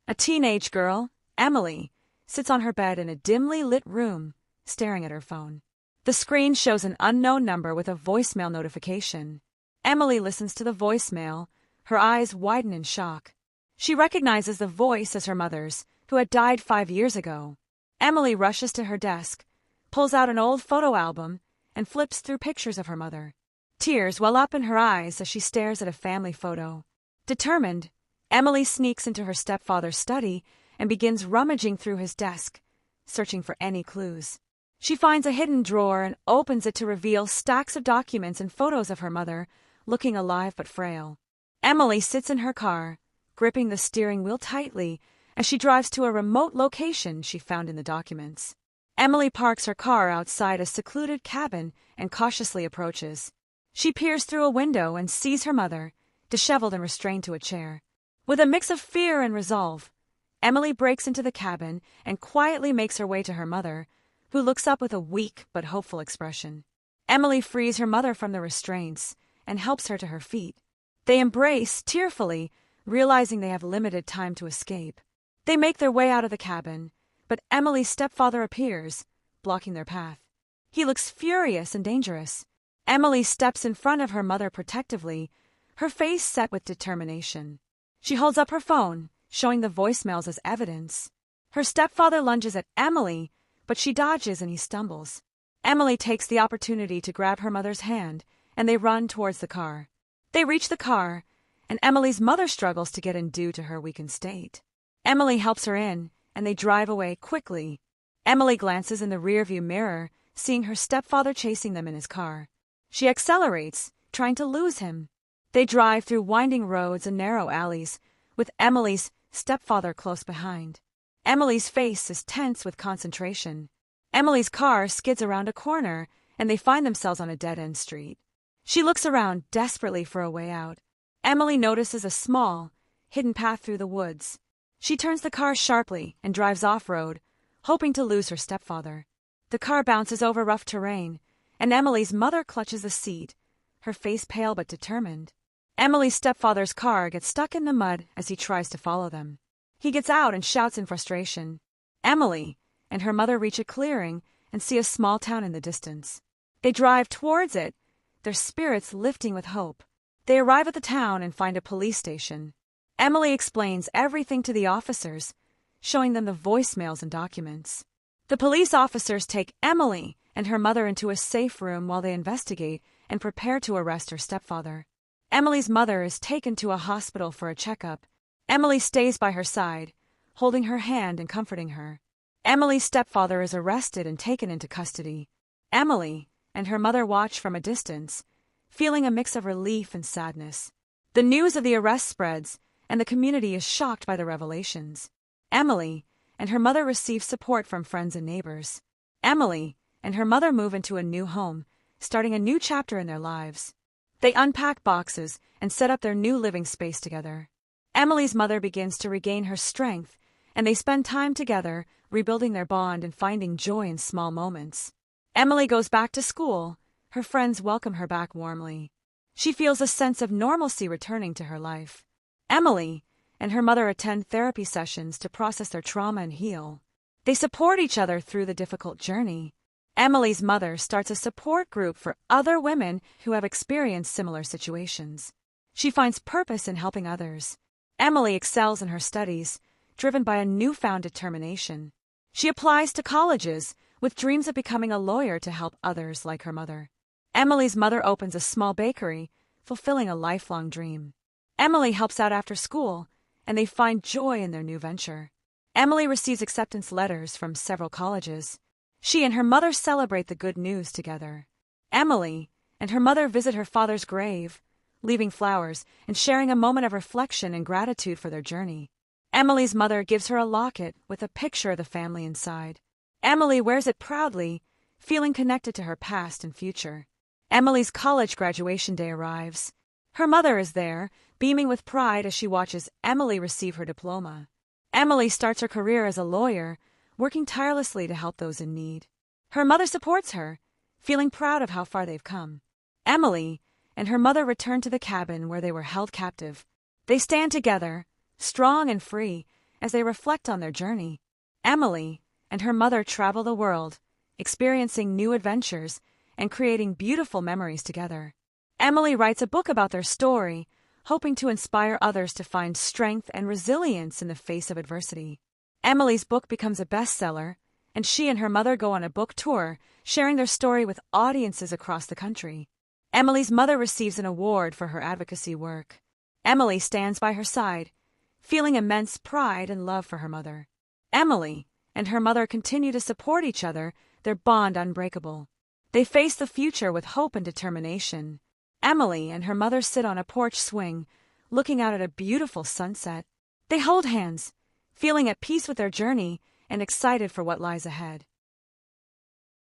A teenage girl, Emily, sits on her bed in a dimly lit room, staring at her phone. The screen shows an unknown number with a voicemail notification. Emily listens to the voicemail, her eyes widen in shock. She recognizes the voice as her mother's, who had died 5 years ago. Emily rushes to her desk, pulls out an old photo album, and flips through pictures of her mother. Tears well up in her eyes as she stares at a family photo. Determined, Emily sneaks into her stepfather's study and begins rummaging through his desk, searching for any clues. She finds a hidden drawer and opens it to reveal stacks of documents and photos of her mother, looking alive but frail. Emily sits in her car, gripping the steering wheel tightly as she drives to a remote location she found in the documents. Emily parks her car outside a secluded cabin and cautiously approaches. She peers through a window and sees her mother, disheveled and restrained to a chair. With a mix of fear and resolve, Emily breaks into the cabin and quietly makes her way to her mother, who looks up with a weak but hopeful expression. Emily frees her mother from the restraints and helps her to her feet. They embrace tearfully, realizing they have limited time to escape. They make their way out of the cabin, but Emily's stepfather appears, blocking their path. He looks furious and dangerous. Emily steps in front of her mother protectively, her face set with determination. She holds up her phone, showing the voicemails as evidence. Her stepfather lunges at Emily, but she dodges and he stumbles. Emily takes the opportunity to grab her mother's hand, and they run towards the car. They reach the car, and Emily's mother struggles to get in due to her weakened state. Emily helps her in, and they drive away quickly. Emily glances in the rearview mirror, seeing her stepfather chasing them in his car. She accelerates, trying to lose him. They drive through winding roads and narrow alleys, with Emily's stepfather close behind. Emily's face is tense with concentration. Emily's car skids around a corner, and they find themselves on a dead-end street. She looks around desperately for a way out. Emily notices a small, hidden path through the woods. She turns the car sharply and drives off-road, hoping to lose her stepfather. The car bounces over rough terrain, and Emily's mother clutches the seat, her face pale but determined. Emily's stepfather's car gets stuck in the mud as he tries to follow them. He gets out and shouts in frustration. Emily and her mother reach a clearing and see a small town in the distance. They drive towards it, their spirits lifting with hope. They arrive at the town and find a police station. Emily explains everything to the officers, showing them the voicemails and documents. The police officers take Emily and her mother into a safe room while they investigate and prepare to arrest her stepfather. Emily's mother is taken to a hospital for a checkup. Emily stays by her side, holding her hand and comforting her. Emily's stepfather is arrested and taken into custody. Emily and her mother watch from a distance, feeling a mix of relief and sadness. The news of the arrest spreads, and the community is shocked by the revelations. Emily and her mother receive support from friends and neighbors. Emily and her mother move into a new home, starting a new chapter in their lives. They unpack boxes and set up their new living space together. Emily's mother begins to regain her strength, and they spend time together, rebuilding their bond and finding joy in small moments. Emily goes back to school. Her friends welcome her back warmly. She feels a sense of normalcy returning to her life. Emily and her mother attend therapy sessions to process their trauma and heal. They support each other through the difficult journey. Emily's mother starts a support group for other women who have experienced similar situations. She finds purpose in helping others. Emily excels in her studies, driven by a newfound determination. She applies to colleges, with dreams of becoming a lawyer to help others like her mother. Emily's mother opens a small bakery, fulfilling a lifelong dream. Emily helps out after school, and they find joy in their new venture. Emily receives acceptance letters from several colleges. She and her mother celebrate the good news together. Emily and her mother visit her father's grave, leaving flowers and sharing a moment of reflection and gratitude for their journey. Emily's mother gives her a locket with a picture of the family inside. Emily wears it proudly, feeling connected to her past and future. Emily's college graduation day arrives. Her mother is there, beaming with pride as she watches Emily receive her diploma. Emily starts her career as a lawyer, working tirelessly to help those in need. Her mother supports her, feeling proud of how far they've come. Emily and her mother return to the cabin where they were held captive. They stand together, strong and free, as they reflect on their journey. Emily and her mother travel the world, experiencing new adventures and creating beautiful memories together. Emily writes a book about their story, hoping to inspire others to find strength and resilience in the face of adversity. Emily's book becomes a bestseller, and she and her mother go on a book tour, sharing their story with audiences across the country. Emily's mother receives an award for her advocacy work. Emily stands by her side, feeling immense pride and love for her mother. Emily and her mother continue to support each other, their bond unbreakable. They face the future with hope and determination. Emily and her mother sit on a porch swing, looking out at a beautiful sunset. They hold hands, feeling at peace with their journey and excited for what lies ahead.